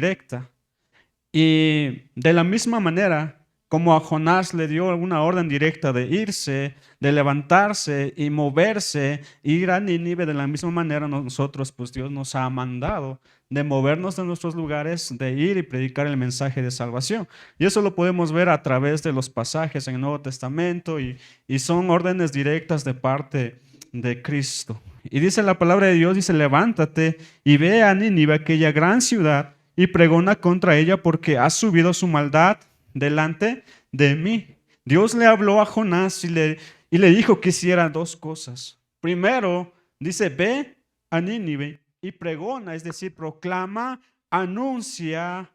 directa. Y de la misma manera, como a Jonás le dio una orden directa de irse, de levantarse y moverse, ir a Nínive, de la misma manera nosotros, pues Dios nos ha mandado de movernos de nuestros lugares, de ir y predicar el mensaje de salvación. Y eso lo podemos ver a través de los pasajes en el Nuevo Testamento y son órdenes directas de parte de Cristo. Y dice la palabra de Dios, dice, levántate y ve a Nínive, aquella gran ciudad, y pregona contra ella porque ha subido su maldad delante de mí. Dios le habló a Jonás y le dijo que hiciera dos cosas. Primero, dice, ve a Nínive y pregona, es decir, proclama, anuncia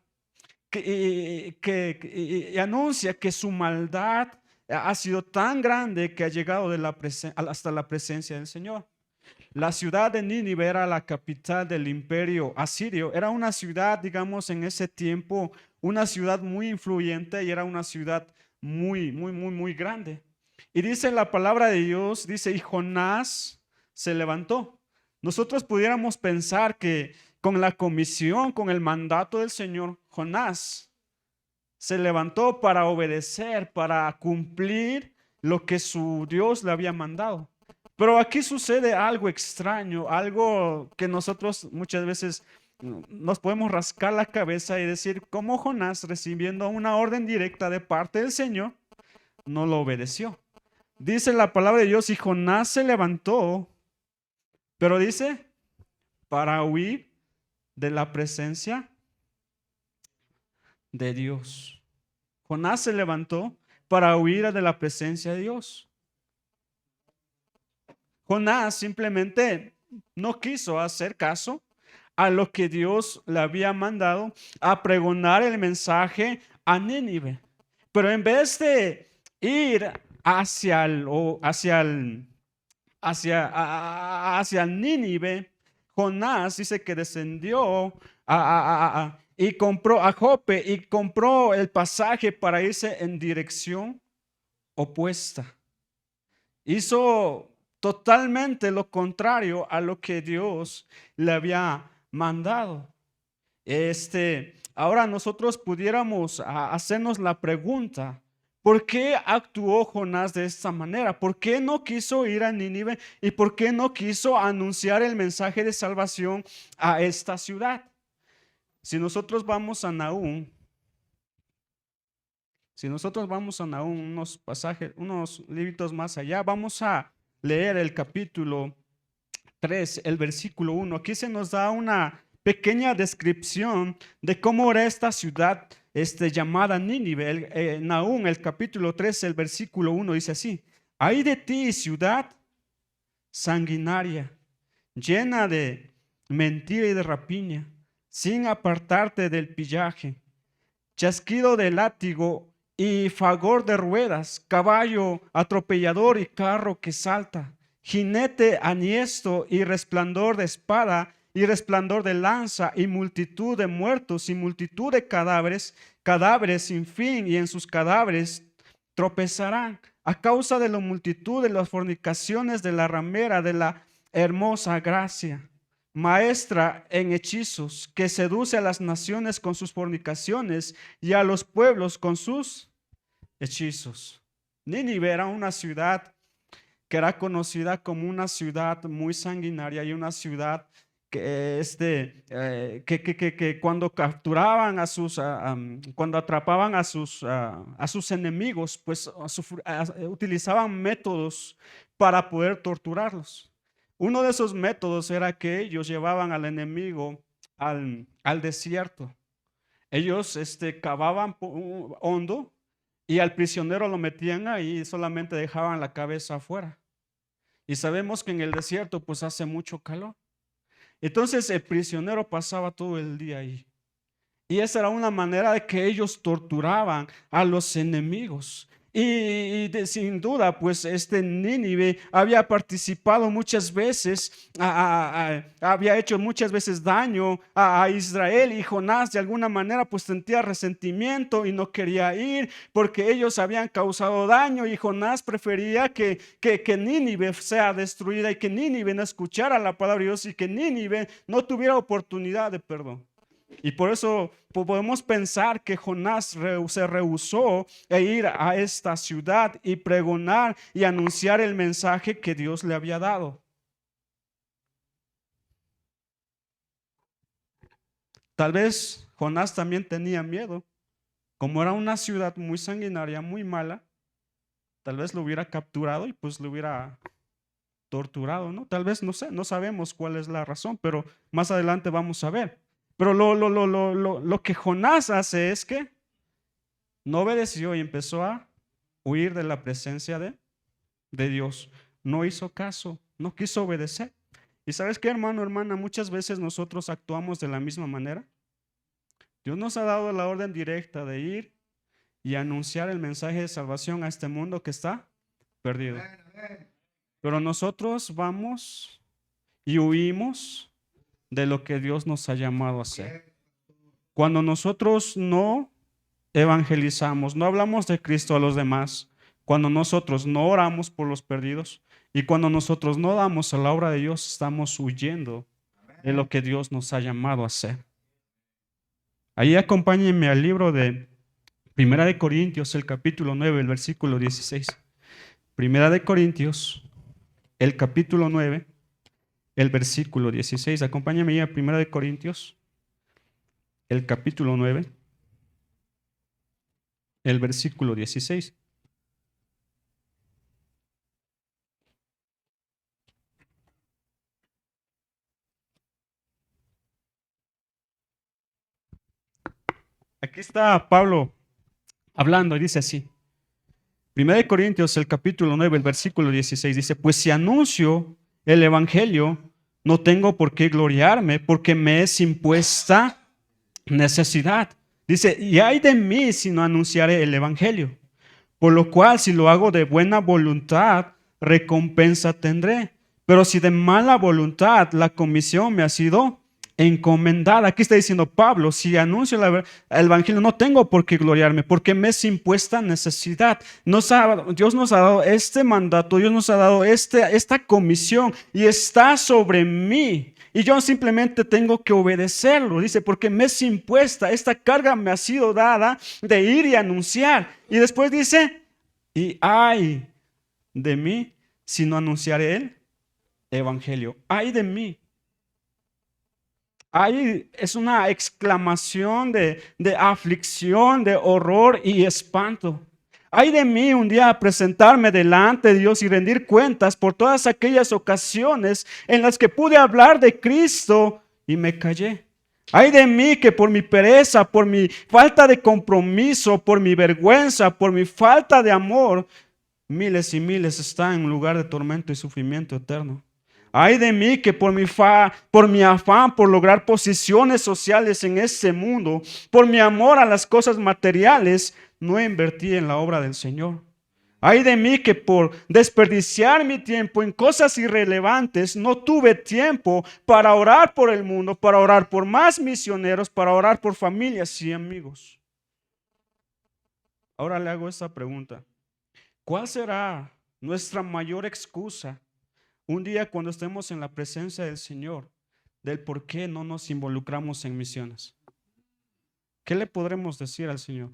anuncia que su maldad ha sido tan grande que ha llegado hasta la presencia del Señor. La ciudad de Nínive era la capital del imperio asirio. Era una ciudad, digamos, en ese tiempo, una ciudad muy influyente y era una ciudad muy grande. Y dice la palabra de Dios, dice, y Jonás se levantó. Nosotros pudiéramos pensar que con la comisión, con el mandato del Señor, Jonás se levantó para obedecer, para cumplir lo que su Dios le había mandado. Pero aquí sucede algo extraño, algo que nosotros muchas veces nos podemos rascar la cabeza y decir, ¿cómo Jonás, recibiendo una orden directa de parte del Señor, no lo obedeció? Dice la palabra de Dios, y Jonás se levantó, pero dice, para huir de la presencia de Dios. Jonás se levantó para huir de la presencia de Dios. Jonás simplemente no quiso hacer caso a lo que Dios le había mandado a pregonar el mensaje a Nínive. Pero en vez de ir hacia Nínive, Jonás dice que descendió y compró a Jope y compró el pasaje para irse en dirección opuesta. Hizo totalmente lo contrario a lo que Dios le había mandado. Ahora nosotros pudiéramos hacernos la pregunta, ¿por qué actuó Jonás de esta manera? ¿Por qué no quiso ir a Nínive y por qué no quiso anunciar el mensaje de salvación a esta ciudad? Si nosotros vamos a Nahum, unos pasajes, unos libritos más allá, vamos a leer el capítulo 3, el versículo 1. Aquí se nos da una pequeña descripción de cómo era esta ciudad llamada Nínive. Nahum, el capítulo 3, el versículo 1 dice así: ay de ti, ciudad sanguinaria, llena de mentira y de rapiña, sin apartarte del pillaje, chasquido de látigo y fagor de ruedas, caballo atropellador y carro que salta, jinete aniesto y resplandor de espada y resplandor de lanza y multitud de muertos y multitud de cadáveres, cadáveres sin fin, y en sus cadáveres tropezarán a causa de la multitud de las fornicaciones de la ramera de la hermosa gracia, maestra en hechizos, que seduce a las naciones con sus fornicaciones y a los pueblos con sus hechizos. Nínive era una ciudad que era conocida como una ciudad muy sanguinaria y una ciudad que cuando capturaban cuando atrapaban a sus enemigos, pues utilizaban métodos para poder torturarlos. Uno de esos métodos era que ellos llevaban al enemigo al desierto. Ellos cavaban hondo y al prisionero lo metían ahí y solamente dejaban la cabeza afuera. Y sabemos que en el desierto pues hace mucho calor. Entonces el prisionero pasaba todo el día ahí. Y esa era una manera de que ellos torturaban a los enemigos. Sin duda, pues Nínive había participado muchas veces, había hecho muchas veces daño a Israel, y Jonás de alguna manera pues sentía resentimiento y no quería ir porque ellos habían causado daño, y Jonás prefería que Nínive sea destruida y que Nínive no escuchara la palabra de Dios y que Nínive no tuviera oportunidad de perdón. Y por eso podemos pensar que Jonás se rehusó a ir a esta ciudad y pregonar y anunciar el mensaje que Dios le había dado. Tal vez Jonás también tenía miedo. Como era una ciudad muy sanguinaria, muy mala, tal vez lo hubiera capturado y pues lo hubiera torturado, ¿no? Tal vez, no sé, no sabemos cuál es la razón, pero más adelante vamos a ver. Pero lo que Jonás hace es que no obedeció y empezó a huir de la presencia de Dios. No hizo caso, no quiso obedecer. ¿Y sabes qué, hermano, hermana? Muchas veces nosotros actuamos de la misma manera. Dios nos ha dado la orden directa de ir y anunciar el mensaje de salvación a este mundo que está perdido. Pero nosotros vamos y huimos de lo que Dios nos ha llamado a hacer. Cuando nosotros no evangelizamos, no hablamos de Cristo a los demás, cuando nosotros no oramos por los perdidos y cuando nosotros no damos a la obra de Dios, estamos huyendo de lo que Dios nos ha llamado a hacer. Ahí acompáñenme al libro de Primera de Corintios, el capítulo 9, el versículo 16. Primera de Corintios, el capítulo 9, el versículo 16. Acompáñame ahí a Primera de Corintios, el capítulo 9, el versículo 16. Aquí está Pablo hablando y dice así. Primera de Corintios, el capítulo 9, el versículo 16 dice, pues si anuncio el evangelio, no tengo por qué gloriarme porque me es impuesta necesidad. Dice, y ay de mí si no anunciaré el evangelio. Por lo cual, si lo hago de buena voluntad, recompensa tendré. Pero si de mala voluntad, la comisión me ha sido encomendada. Aquí está diciendo Pablo, si anuncio el evangelio, no tengo por qué gloriarme, porque me es impuesta necesidad. Dios nos ha dado este mandato, Dios nos ha dado esta comisión y está sobre mí. Y yo simplemente tengo que obedecerlo. Dice, porque me es impuesta, esta carga me ha sido dada de ir y anunciar. Y después dice, y ay de mí si no anunciaré el evangelio. Ay de mí. Ay es una exclamación de aflicción, de horror y espanto. Ay de mí un día presentarme delante de Dios y rendir cuentas por todas aquellas ocasiones en las que pude hablar de Cristo y me callé. Ay de mí que por mi pereza, por mi falta de compromiso, por mi vergüenza, por mi falta de amor, miles y miles están en lugar de tormento y sufrimiento eterno. Ay de mí que por mi afán por lograr posiciones sociales en este mundo, por mi amor a las cosas materiales, no invertí en la obra del Señor. Ay de mí que por desperdiciar mi tiempo en cosas irrelevantes, no tuve tiempo para orar por el mundo, para orar por más misioneros, para orar por familias y amigos. Ahora le hago esta pregunta. ¿Cuál será nuestra mayor excusa un día cuando estemos en la presencia del Señor del por qué no nos involucramos en misiones? ¿Qué le podremos decir al Señor?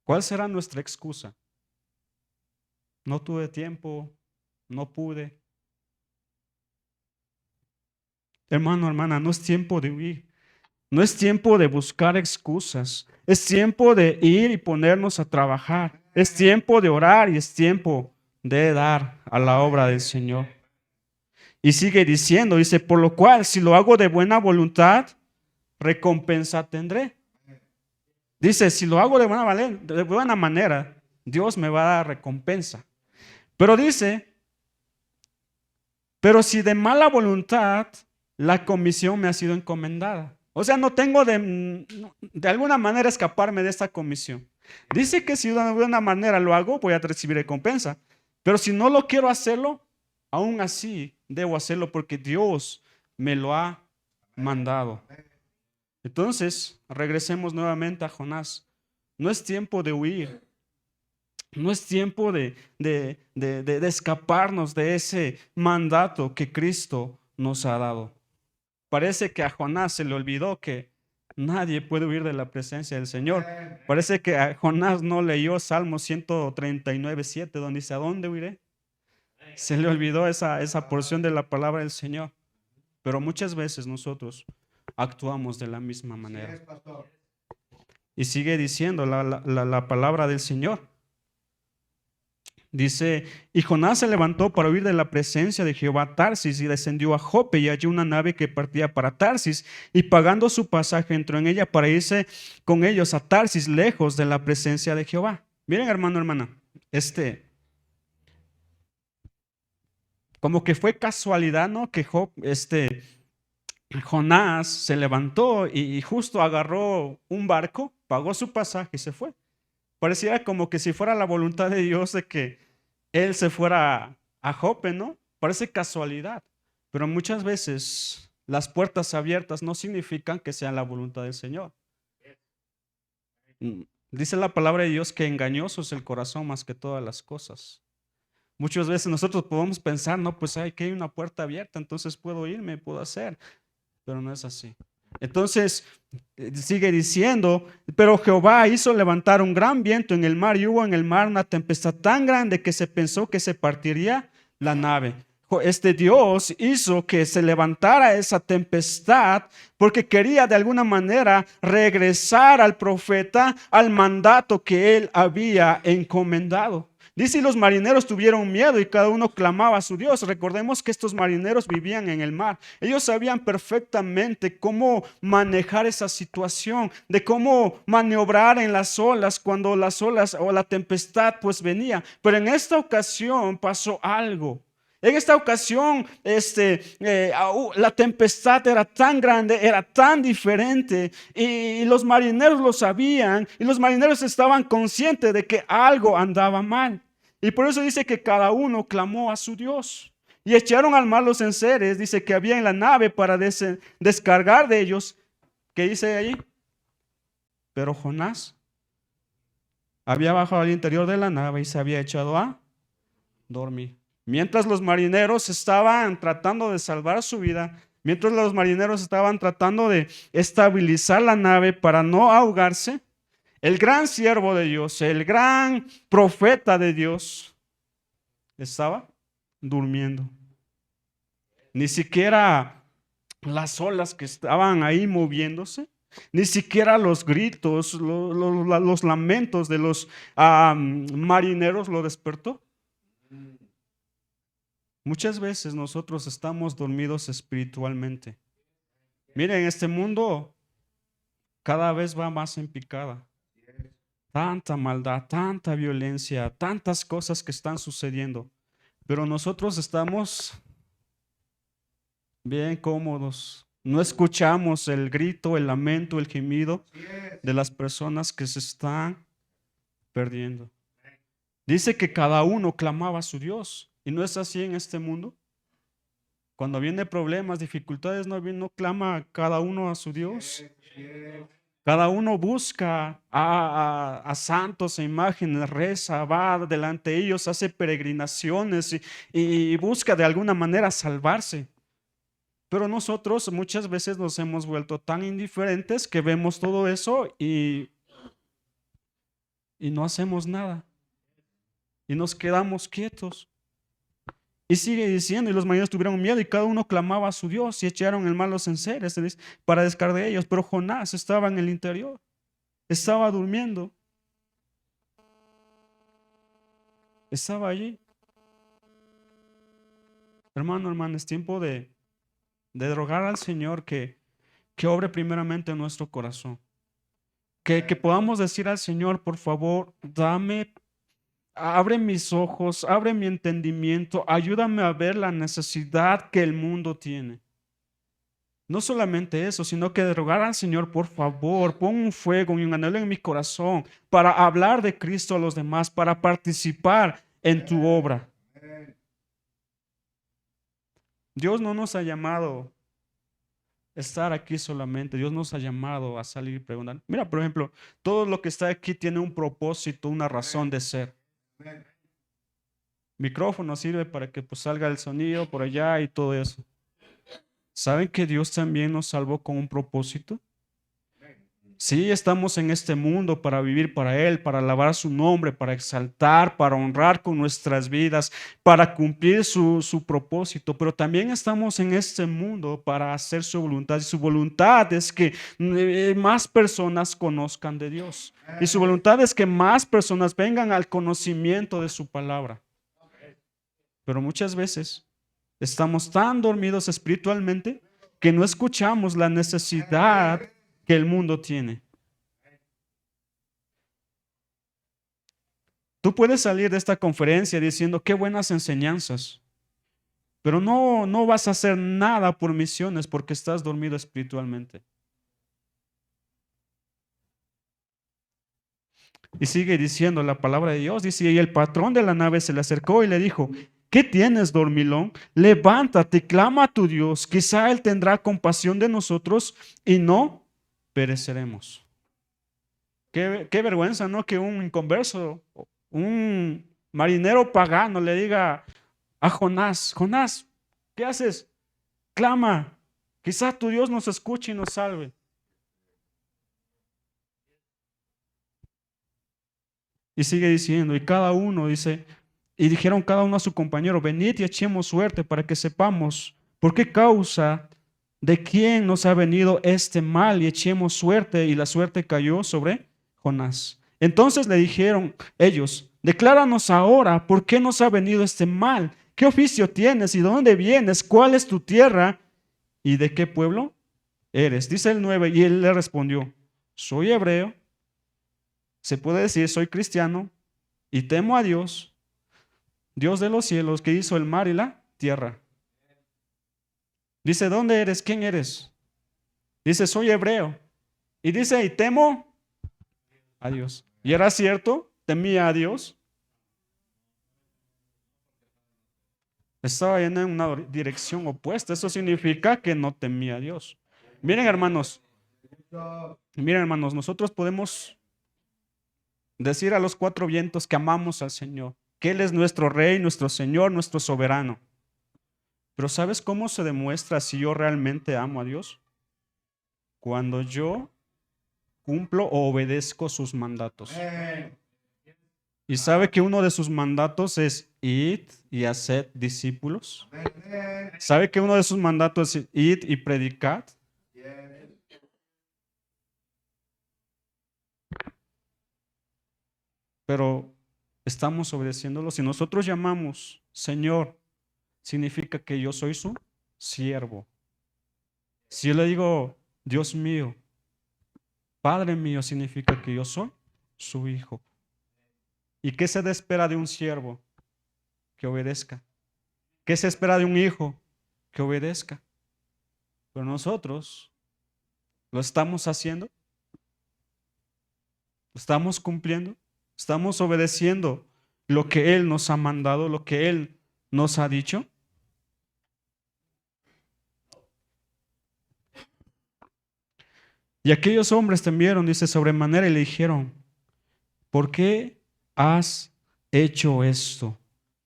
¿Cuál será nuestra excusa? No tuve tiempo, no pude. Hermano, hermana, no es tiempo de huir. No es tiempo de buscar excusas. Es tiempo de ir y ponernos a trabajar. Es tiempo de orar y es tiempo de dar a la obra del Señor. Y sigue diciendo, dice, por lo cual, si lo hago de buena voluntad, recompensa tendré. Dice, si lo hago de buena manera, Dios me va a dar recompensa. Pero dice, pero si de mala voluntad, la comisión me ha sido encomendada. O sea, no tengo de alguna manera escaparme de esta comisión. Dice que si de buena manera lo hago, voy a recibir recompensa. Pero si no lo quiero hacerlo, aún así debo hacerlo porque Dios me lo ha mandado. Entonces, regresemos nuevamente a Jonás. No es tiempo de huir. No es tiempo de escaparnos de ese mandato que Cristo nos ha dado. Parece que a Jonás se le olvidó que nadie puede huir de la presencia del Señor. Parece que a Jonás no leyó Salmo 139:7, donde dice, ¿a dónde huiré? Se le olvidó esa porción de la palabra del Señor. Pero muchas veces nosotros actuamos de la misma manera. Y sigue diciendo la palabra del Señor. Dice, y Jonás se levantó para huir de la presencia de Jehová a Tarsis y descendió a Jope y halló una nave que partía para Tarsis y pagando su pasaje entró en ella para irse con ellos a Tarsis lejos de la presencia de Jehová. Miren, hermano, hermana, como que fue casualidad, ¿no? Que Jonás se levantó y justo agarró un barco, pagó su pasaje y se fue. Pareciera como que si fuera la voluntad de Dios de que él se fuera a Jope, ¿no? Parece casualidad, pero muchas veces las puertas abiertas no significan que sea la voluntad del Señor. Dice la palabra de Dios que engañoso es el corazón más que todas las cosas. Muchas veces nosotros podemos pensar, no, pues hay que hay una puerta abierta, entonces puedo irme, puedo hacer, pero no es así. Entonces, sigue diciendo, pero Jehová hizo levantar un gran viento en el mar y hubo en el mar una tempestad tan grande que se pensó que se partiría la nave. Dios hizo que se levantara esa tempestad porque quería de alguna manera regresar al profeta al mandato que él había encomendado. Dice, y los marineros tuvieron miedo y cada uno clamaba a su Dios. Recordemos que estos marineros vivían en el mar. Ellos sabían perfectamente cómo manejar esa situación, de cómo maniobrar en las olas cuando las olas o la tempestad pues venía. Pero en esta ocasión pasó algo. En esta ocasión, la tempestad era tan grande, era tan diferente y los marineros lo sabían y los marineros estaban conscientes de que algo andaba mal. Y por eso dice que cada uno clamó a su Dios. Y echaron al mar los enseres, dice que había en la nave para descargar de ellos. ¿Qué dice allí? Pero Jonás había bajado al interior de la nave y se había echado a dormir. Mientras los marineros estaban tratando de salvar su vida, mientras los marineros estaban tratando de estabilizar la nave para no ahogarse, el gran siervo de Dios, el gran profeta de Dios, estaba durmiendo. Ni siquiera las olas que estaban ahí moviéndose, ni siquiera los gritos, los lamentos de los marineros lo despertó. Muchas veces nosotros estamos dormidos espiritualmente. Miren, este mundo cada vez va más en picada. Tanta maldad, tanta violencia, tantas cosas que están sucediendo. Pero nosotros estamos bien cómodos. No escuchamos el grito, el lamento, el gemido de las personas que se están perdiendo. Dice que cada uno clamaba a su Dios. ¿Y no es así en este mundo? Cuando viene problemas, dificultades, no clama cada uno a su Dios. Cada uno busca a santos e imágenes, reza, va delante de ellos, hace peregrinaciones y busca de alguna manera salvarse. Pero nosotros muchas veces nos hemos vuelto tan indiferentes que vemos todo eso y no hacemos nada. Y nos quedamos quietos. Y sigue diciendo, y los marineros tuvieron miedo y cada uno clamaba a su Dios y echaron el mar los enseres para descargar de ellos. Pero Jonás estaba en el interior, estaba durmiendo, estaba allí. Hermano, hermano, es tiempo de rogar al Señor que obre primeramente en nuestro corazón. Que podamos decir al Señor, por favor, abre mis ojos, abre mi entendimiento, ayúdame a ver la necesidad que el mundo tiene. No solamente eso, sino que de rogar al Señor, por favor, pon un fuego y un anhelo en mi corazón para hablar de Cristo a los demás, para participar en tu obra. Dios no nos ha llamado a estar aquí solamente, Dios nos ha llamado a salir y preguntar. Mira, por ejemplo, todo lo que está aquí tiene un propósito, una razón de ser. Micrófono sirve para que pues salga el sonido por allá y todo eso. ¿Saben que Dios también nos salvó con un propósito? Sí, estamos en este mundo para vivir para Él, para alabar su nombre, para exaltar, para honrar con nuestras vidas, para cumplir su propósito, pero también estamos en este mundo para hacer su voluntad. Y su voluntad es que más personas conozcan de Dios. Y su voluntad es que más personas vengan al conocimiento de su palabra. Pero muchas veces estamos tan dormidos espiritualmente que no escuchamos la necesidad que el mundo tiene. Tú puedes salir de esta conferencia diciendo qué buenas enseñanzas, pero no vas a hacer nada por misiones porque estás dormido espiritualmente. Y sigue diciendo la palabra de Dios, dice, y el patrón de la nave se le acercó y le dijo, ¿qué tienes, dormilón? Levántate, clama a tu Dios, quizá Él tendrá compasión de nosotros y no pereceremos. Qué vergüenza, ¿no? Que un inconverso, un marinero pagano le diga a Jonás, Jonás, ¿qué haces? Clama, quizá tu Dios nos escuche y nos salve. Y sigue diciendo, y cada uno dice, y dijeron cada uno a su compañero, venid y echemos suerte para que sepamos por qué causa, de quién nos ha venido este mal, y echemos suerte, y la suerte cayó sobre Jonás. Entonces le dijeron ellos, decláranos ahora por qué nos ha venido este mal, qué oficio tienes y de dónde vienes, cuál es tu tierra y de qué pueblo eres. Dice el 9, y él le respondió, soy hebreo, se puede decir, soy cristiano y temo a Dios, Dios de los cielos, que hizo el mar y la tierra. Dice, ¿dónde eres? ¿Quién eres? Dice, soy hebreo. Y dice, y temo a Dios. ¿Y era cierto? ¿Temía a Dios? Estaba yendo en una dirección opuesta. Eso significa que no temía a Dios. Miren hermanos, nosotros podemos decir a los cuatro vientos que amamos al Señor, que Él es nuestro Rey, nuestro Señor, nuestro soberano. Pero ¿sabes cómo se demuestra si yo realmente amo a Dios? Cuando yo cumplo o obedezco sus mandatos. Y sabe que uno de sus mandatos es id y haced discípulos. ¿Sabe que uno de sus mandatos es id y predicad? Pero estamos obedeciéndolo. Si nosotros llamamos Señor, significa que yo soy su siervo. Si yo le digo Dios mío, Padre mío, significa que yo soy su hijo. ¿Y qué se espera de un siervo? Que obedezca. ¿Qué se espera de un hijo? Que obedezca. Pero nosotros lo estamos haciendo, lo estamos cumpliendo, estamos obedeciendo lo que Él nos ha mandado, lo que Él nos ha dicho. Y aquellos hombres temieron, dice, sobremanera y le dijeron, ¿por qué has hecho esto?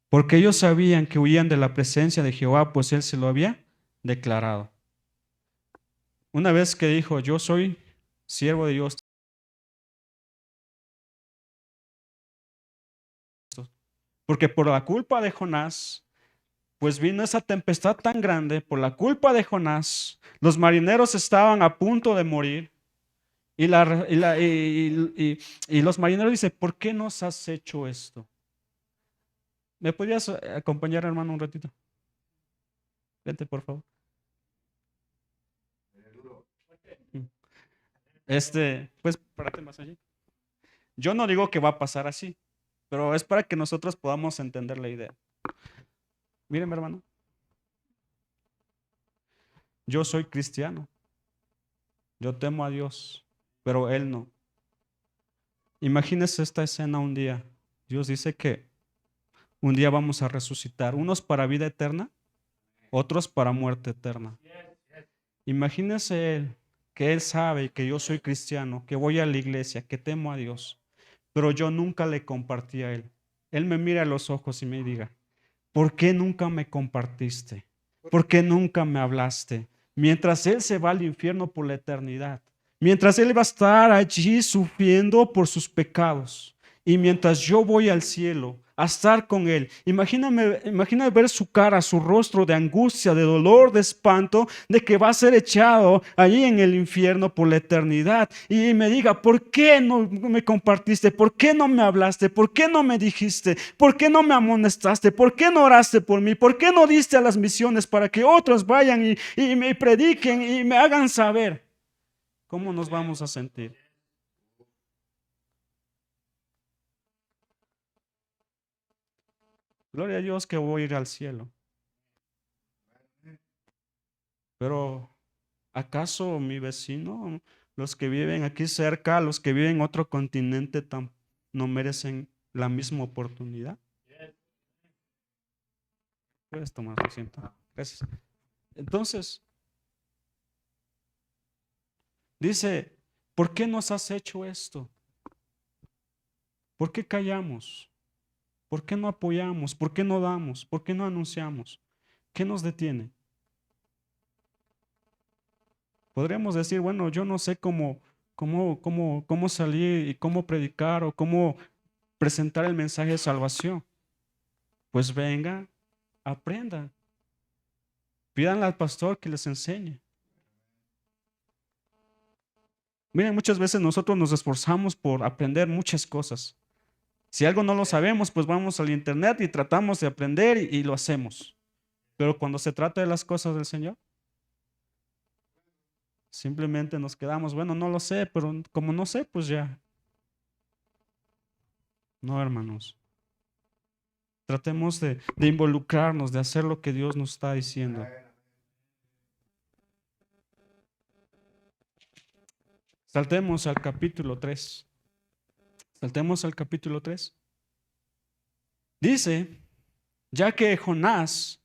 Porque ellos sabían que huían de la presencia de Jehová, pues Él se lo había declarado. Una vez que dijo, yo soy siervo de Dios, porque por la culpa de Jonás, pues vino esa tempestad tan grande, por la culpa de Jonás, los marineros estaban a punto de morir. Y los marineros dicen, ¿por qué nos has hecho esto? ¿Me podrías acompañar, hermano, un ratito? Vente, por favor. Pues, párate más allí. Yo no digo que va a pasar así, pero es para que nosotros podamos entender la idea. Miren, hermano, yo soy cristiano, yo temo a Dios, pero Él no. Imagínese esta escena un día. Dios dice que un día vamos a resucitar, unos para vida eterna, otros para muerte eterna. Imagínese Él, que Él sabe que yo soy cristiano, que voy a la iglesia, que temo a Dios, pero yo nunca le compartí a Él. Él me mira a los ojos y me diga, ¿por qué nunca me compartiste? ¿Por qué nunca me hablaste? mientras él se va al infierno por la eternidad, mientras él va a estar allí sufriendo por sus pecados y mientras yo voy al cielo a estar con él. Imagíname ver su cara, su rostro de angustia, de dolor, de espanto, de que va a ser echado allí en el infierno por la eternidad. Y me diga, ¿por qué no me compartiste? ¿Por qué no me hablaste? ¿Por qué no me dijiste? ¿Por qué no me amonestaste? ¿Por qué no oraste por mí? ¿Por qué no diste a las misiones para que otros vayan y me prediquen y me hagan saber? ¿Cómo nos vamos a sentir? Gloria a Dios que voy a ir al cielo. Pero ¿acaso mi vecino, los que viven aquí cerca, los que viven en otro continente, no merecen la misma oportunidad? Puedes tomar asiento. Gracias. Entonces, dice, ¿por qué nos has hecho esto? ¿Por qué callamos? ¿Por qué no apoyamos? ¿Por qué no damos? ¿Por qué no anunciamos? ¿Qué nos detiene? Podríamos decir, bueno, yo no sé cómo salir y cómo predicar o cómo presentar el mensaje de salvación. Pues venga, aprenda. Pídanle al pastor que les enseñe. Miren, muchas veces nosotros nos esforzamos por aprender muchas cosas. Si algo no lo sabemos, pues vamos al internet y tratamos de aprender y lo hacemos. Pero cuando se trata de las cosas del Señor, simplemente nos quedamos, bueno, no lo sé, pero como no sé, pues ya. No, hermanos. Tratemos de involucrarnos, de hacer lo que Dios nos está diciendo. Saltemos al capítulo 3. Saltemos al capítulo 3. Dice, ya que Jonás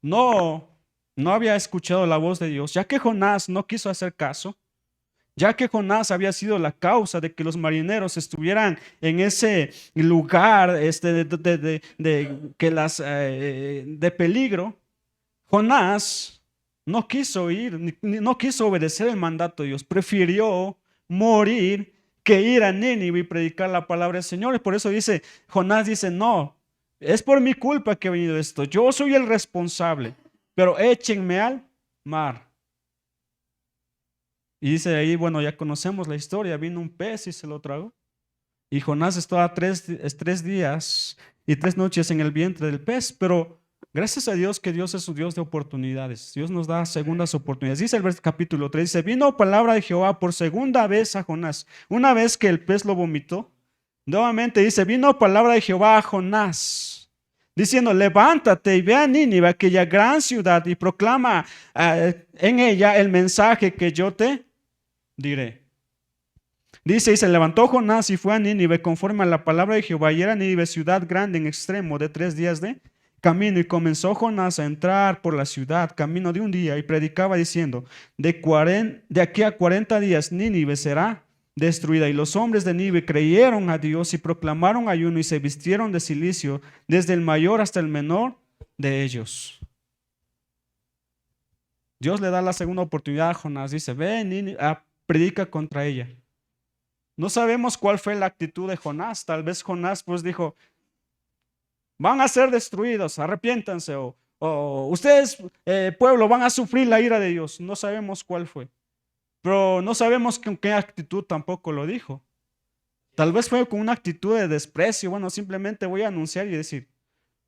no, no había escuchado la voz de Dios, ya que Jonás no quiso hacer caso, ya que Jonás había sido la causa de que los marineros estuvieran en ese lugar de peligro, Jonás no quiso ir, no quiso obedecer el mandato de Dios, prefirió morir que ir a Nínive y predicar la palabra del Señor. Y por eso dice, Jonás dice, no, es por mi culpa que ha venido esto, yo soy el responsable, pero échenme al mar. Y dice ahí, bueno, ya conocemos la historia, vino un pez y se lo tragó. Y Jonás estaba tres días y 3 noches en el vientre del pez, pero gracias a Dios que Dios es su Dios de oportunidades. Dios nos da segundas oportunidades. Dice el capítulo 3, dice, vino palabra de Jehová por segunda vez a Jonás. Una vez que el pez lo vomitó, nuevamente dice, vino palabra de Jehová a Jonás, diciendo, levántate y ve a Nínive, aquella gran ciudad, y proclama en ella el mensaje que yo te diré. Dice, y se levantó Jonás y fue a Nínive conforme a la palabra de Jehová, y era Nínive ciudad grande en extremo de 3 días de camino. Y comenzó Jonás a entrar por la ciudad camino de un día y predicaba diciendo, de aquí a 40 días Nínive será destruida. Y los hombres de Nínive creyeron a Dios y proclamaron ayuno y se vistieron de cilicio, desde el mayor hasta el menor de ellos. Dios le da la segunda oportunidad a Jonás, dice, ve Nínive, predica contra ella. No sabemos cuál fue la actitud de Jonás. Tal vez Jonás pues dijo, van a ser destruidos, arrepiéntanse, o ustedes, pueblo, van a sufrir la ira de Dios. No sabemos cuál fue, pero no sabemos con qué actitud tampoco lo dijo. Tal vez fue con una actitud de desprecio, bueno, simplemente voy a anunciar y decir.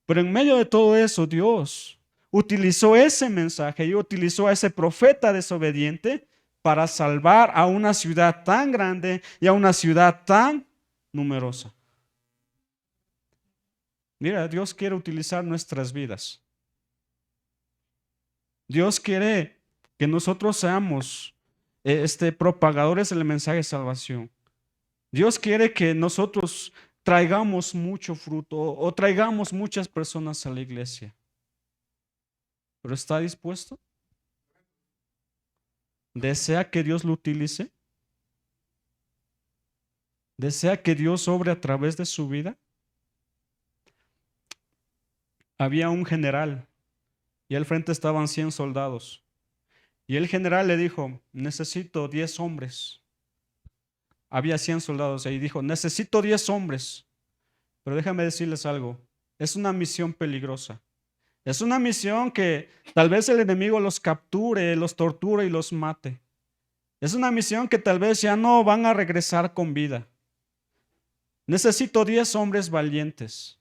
Pero en medio de todo eso, Dios utilizó ese mensaje y utilizó a ese profeta desobediente para salvar a una ciudad tan grande y a una ciudad tan numerosa. Mira, Dios quiere utilizar nuestras vidas. Dios quiere que nosotros seamos propagadores del mensaje de salvación. Dios quiere que nosotros traigamos mucho fruto o traigamos muchas personas a la iglesia. ¿Pero está dispuesto? ¿Desea que Dios lo utilice? ¿Desea que Dios obre a través de su vida? Había un general y al frente estaban 100 soldados. Y el general le dijo, necesito 10 hombres. Había 100 soldados ahí. Dijo, necesito 10 hombres. Pero déjame decirles algo. Es una misión peligrosa. Es una misión que tal vez el enemigo los capture, los torture y los mate. Es una misión que tal vez ya no van a regresar con vida. Necesito 10 hombres valientes.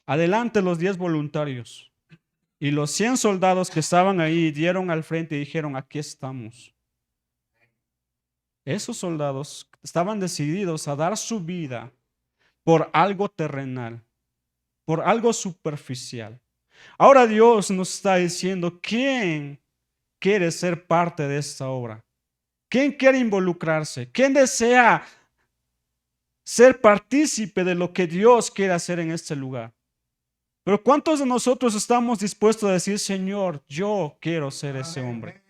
Adelante los 10 voluntarios. Y los 100 soldados que estaban ahí dieron al frente y dijeron, aquí estamos. Esos soldados estaban decididos a dar su vida por algo terrenal, por algo superficial. Ahora Dios nos está diciendo, ¿quién quiere ser parte de esta obra? ¿Quién quiere involucrarse? ¿Quién desea ser partícipe de lo que Dios quiere hacer en este lugar? Pero ¿cuántos de nosotros estamos dispuestos a decir, Señor, yo quiero ser ese hombre?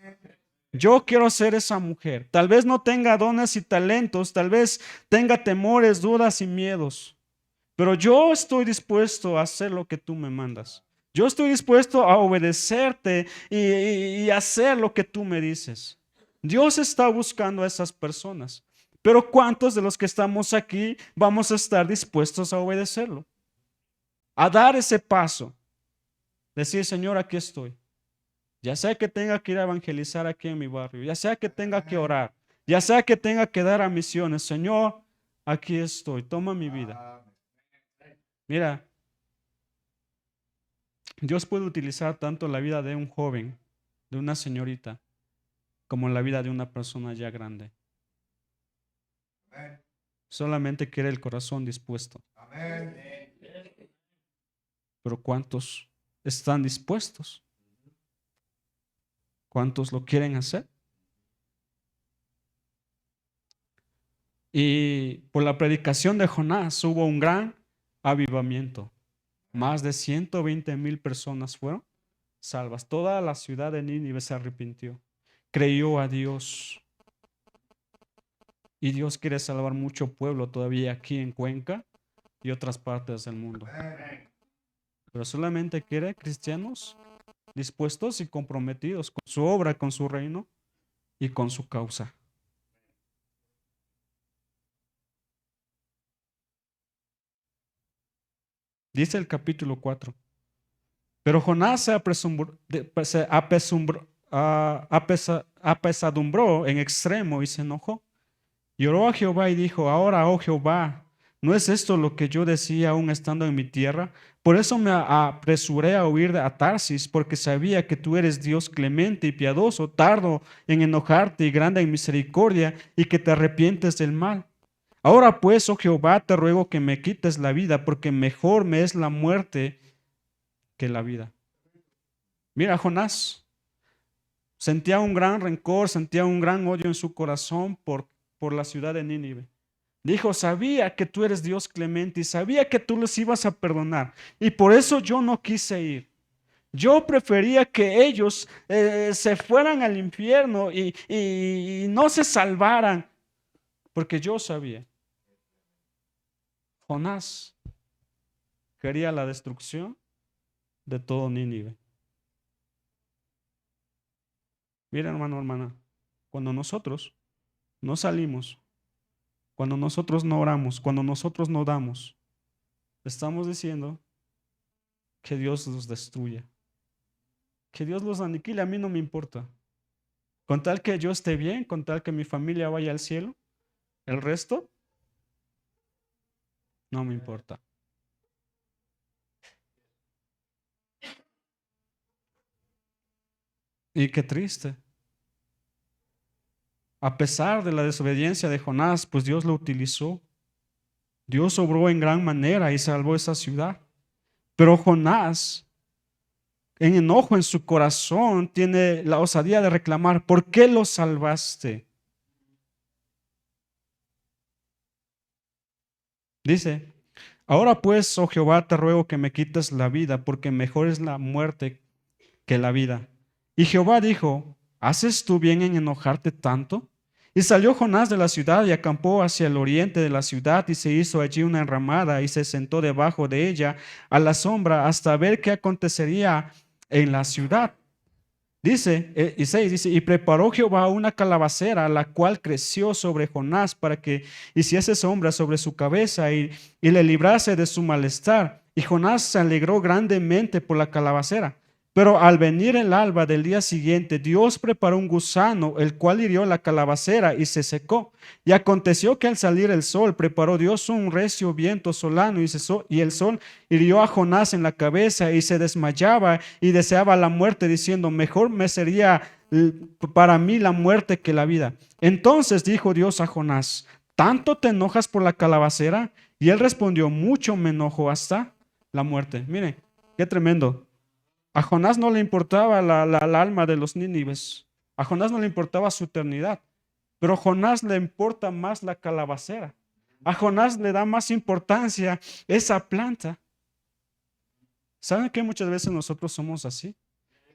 Yo quiero ser esa mujer. Tal vez no tenga dones y talentos, tal vez tenga temores, dudas y miedos, pero yo estoy dispuesto a hacer lo que tú me mandas. Yo estoy dispuesto a obedecerte y hacer lo que tú me dices. Dios está buscando a esas personas, pero ¿cuántos de los que estamos aquí vamos a estar dispuestos a obedecerlo? A dar ese paso, decir, Señor, aquí estoy. Ya sea que tenga que ir a evangelizar aquí en mi barrio, ya sea que tenga que orar, ya sea que tenga que dar a misiones, Señor, aquí estoy, toma mi vida. Mira, Dios puede utilizar tanto la vida de un joven, de una señorita, como la vida de una persona ya grande. Solamente quiere el corazón dispuesto. Pero ¿cuántos están dispuestos? ¿Cuántos lo quieren hacer? Y por la predicación de Jonás hubo un gran avivamiento. Más de 120,000 personas fueron salvas. Toda la ciudad de Nínive se arrepintió, creyó a Dios. Y Dios quiere salvar mucho pueblo todavía aquí en Cuenca y otras partes del mundo. Pero solamente quiere cristianos dispuestos y comprometidos con su obra, con su reino y con su causa. Dice el capítulo 4. Pero Jonás apesadumbró en extremo y se enojó. Y oró a Jehová y dijo, ahora, oh Jehová, ¿no es esto lo que yo decía aún estando en mi tierra? Por eso me apresuré a huir a Tarsis, porque sabía que tú eres Dios clemente y piadoso, tardo en enojarte y grande en misericordia, y que te arrepientes del mal. Ahora pues, oh Jehová, te ruego que me quites la vida, porque mejor me es la muerte que la vida. Mira, Jonás sentía un gran rencor, sentía un gran odio en su corazón por la ciudad de Nínive. Dijo, sabía que tú eres Dios clemente y sabía que tú los ibas a perdonar. Y por eso yo no quise ir. Yo prefería que ellos se fueran al infierno y no se salvaran, porque yo sabía. Jonás quería la destrucción de todo Nínive. Mira, hermano, hermana, cuando nosotros no salimos, cuando nosotros no oramos, cuando nosotros no damos, estamos diciendo que Dios los destruya, que Dios los aniquile. A mí no me importa. Con tal que yo esté bien, con tal que mi familia vaya al cielo, el resto no me importa. Y qué triste. A pesar de la desobediencia de Jonás, pues Dios lo utilizó. Dios obró en gran manera y salvó esa ciudad. Pero Jonás, en enojo en su corazón, tiene la osadía de reclamar, ¿por qué lo salvaste? Dice, ahora pues, oh Jehová, te ruego que me quites la vida, porque mejor es la muerte que la vida. Y Jehová dijo, ¿haces tú bien en enojarte tanto? Y salió Jonás de la ciudad y acampó hacia el oriente de la ciudad y se hizo allí una enramada y se sentó debajo de ella a la sombra hasta ver qué acontecería en la ciudad. Dice, y 6 dice, y preparó Jehová una calabacera, la cual creció sobre Jonás para que hiciese sombra sobre su cabeza y le librase de su malestar. Y Jonás se alegró grandemente por la calabacera. Pero al venir el alba del día siguiente, Dios preparó un gusano, el cual hirió la calabacera y se secó. Y aconteció que al salir el sol, preparó Dios un recio viento solano y cesó, y el sol hirió a Jonás en la cabeza y se desmayaba y deseaba la muerte, diciendo, mejor me sería para mí la muerte que la vida. Entonces dijo Dios a Jonás, ¿tanto te enojas por la calabacera? Y él respondió, mucho me enojo hasta la muerte. Mire, qué tremendo. A Jonás no le importaba la alma de los nínives. A Jonás no le importaba su eternidad. Pero a Jonás le importa más la calabacera. A Jonás le da más importancia esa planta. ¿Saben que muchas veces nosotros somos así?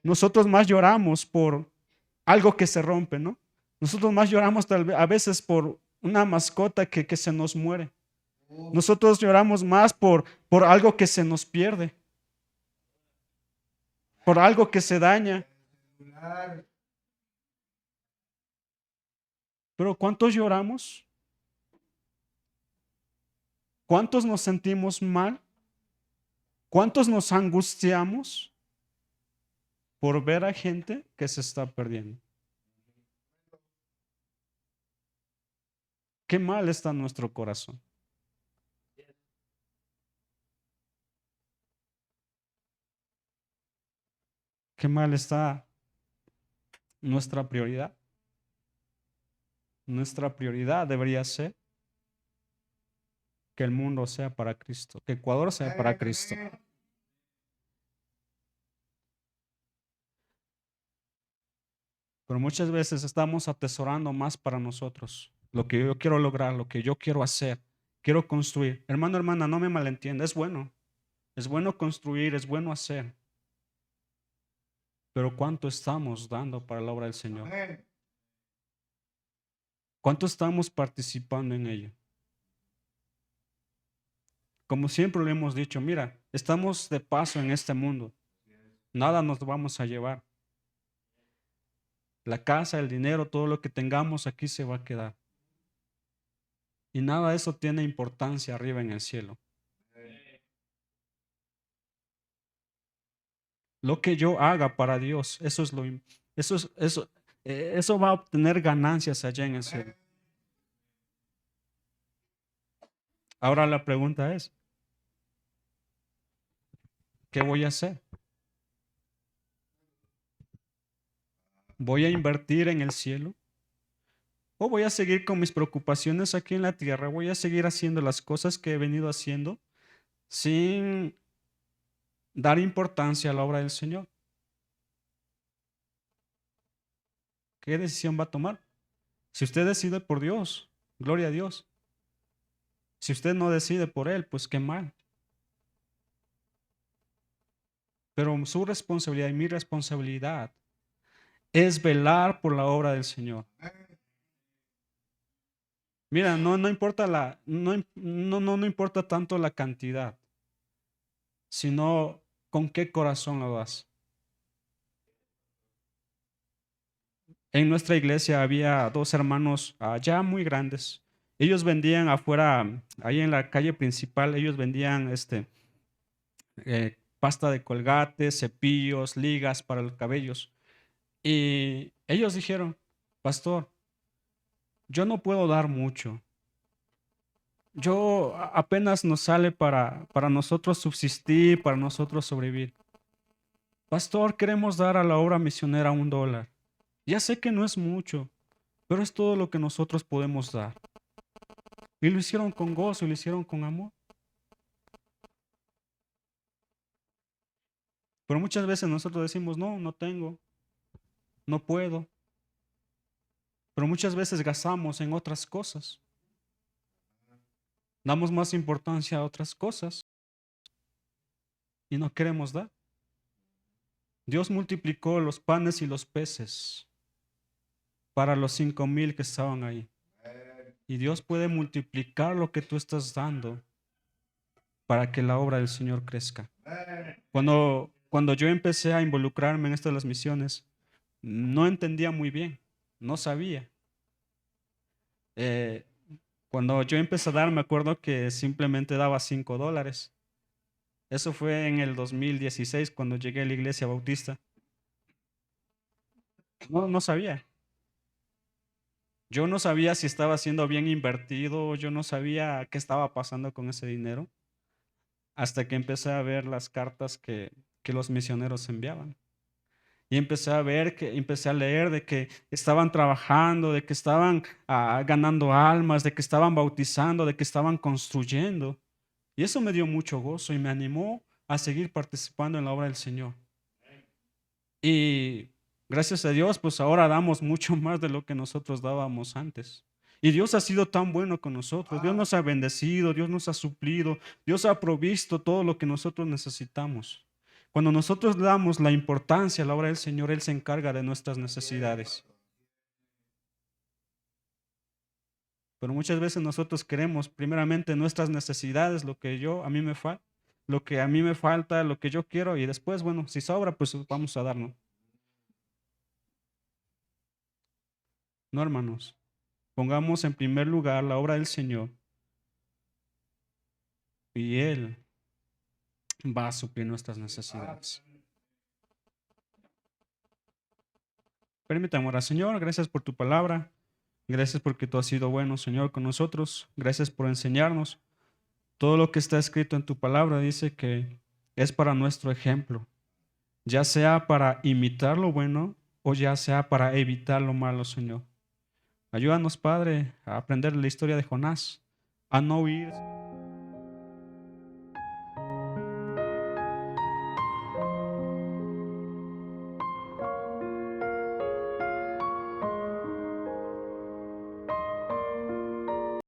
Nosotros más lloramos por algo que se rompe, ¿no? Nosotros más lloramos a veces por una mascota que se nos muere. Nosotros lloramos más por algo que se nos pierde, por algo que se daña. Pero ¿cuántos lloramos? ¿Cuántos nos sentimos mal? ¿Cuántos nos angustiamos por ver a gente que se está perdiendo? Qué mal está nuestro corazón. Qué mal está nuestra prioridad. Nuestra prioridad debería ser que el mundo sea para Cristo, que Ecuador sea para Cristo. Pero muchas veces estamos atesorando más para nosotros, lo que yo quiero lograr, lo que yo quiero hacer, quiero construir. Hermano, hermana, no me malentienda, es bueno construir, es bueno hacer, pero ¿cuánto estamos dando para la obra del Señor? ¿Cuánto estamos participando en ello? Como siempre lo hemos dicho, mira, estamos de paso en este mundo, nada nos vamos a llevar. La casa, el dinero, todo lo que tengamos aquí se va a quedar. Y nada de eso tiene importancia arriba en el cielo. Lo que yo haga para Dios, eso es eso va a obtener ganancias allá en el cielo. Ahora la pregunta es, ¿qué voy a hacer? ¿Voy a invertir en el cielo? ¿O voy a seguir con mis preocupaciones aquí en la tierra? ¿Voy a seguir haciendo las cosas que he venido haciendo sin dar importancia a la obra del Señor? ¿Qué decisión va a tomar? Si usted decide por Dios, gloria a Dios. Si usted no decide por Él, pues qué mal. Pero su responsabilidad y mi responsabilidad es velar por la obra del Señor. Mira, no importa no importa tanto la cantidad, sino con qué corazón lo das. En nuestra iglesia había dos hermanos ya muy grandes. Ellos vendían afuera, ahí en la calle principal, ellos vendían pasta de Colgate, cepillos, ligas para los cabellos. Y ellos dijeron, pastor, yo no puedo dar mucho. Yo apenas nos sale para nosotros subsistir, para nosotros sobrevivir. Pastor, queremos dar a la obra misionera $1. Ya sé que no es mucho, pero es todo lo que nosotros podemos dar. Y lo hicieron con gozo, y lo hicieron con amor. Pero muchas veces nosotros decimos, no, no tengo, no puedo. Pero muchas veces gastamos en otras cosas. Damos más importancia a otras cosas y no queremos dar. Dios multiplicó los panes y los peces para los 5,000 que estaban ahí. Y Dios puede multiplicar lo que tú estás dando para que la obra del Señor crezca. Cuando yo empecé a involucrarme en esto de las misiones, no entendía muy bien, no sabía. Eh, Cuando yo empecé a dar, me acuerdo que simplemente daba $5. Eso fue en el 2016 cuando llegué a la iglesia bautista. No sabía. Yo no sabía si estaba siendo bien invertido, yo no sabía qué estaba pasando con ese dinero, hasta que empecé a ver las cartas que los misioneros enviaban. Y empecé a leer de que estaban trabajando, de que estaban ganando almas, de que estaban bautizando, de que estaban construyendo. Y eso me dio mucho gozo y me animó a seguir participando en la obra del Señor. Y gracias a Dios, pues ahora damos mucho más de lo que nosotros dábamos antes. Y Dios ha sido tan bueno con nosotros. Dios nos ha bendecido, Dios nos ha suplido, Dios ha provisto todo lo que nosotros necesitamos. Cuando nosotros damos la importancia a la obra del Señor, Él se encarga de nuestras necesidades. Pero muchas veces nosotros queremos primeramente nuestras necesidades, a mí me falta, lo que a mí me falta, lo que yo quiero, y después, bueno, si sobra, pues vamos a darnos. No, hermanos. Pongamos en primer lugar la obra del Señor y Él va a suplir nuestras necesidades. Permítame orar, Señor, gracias por tu palabra. Gracias porque tú has sido bueno, Señor, con nosotros. Gracias por enseñarnos. Todo lo que está escrito en tu palabra dice que es para nuestro ejemplo, ya sea para imitar lo bueno o ya sea para evitar lo malo, Señor. Ayúdanos, Padre, a aprender la historia de Jonás, a no huir.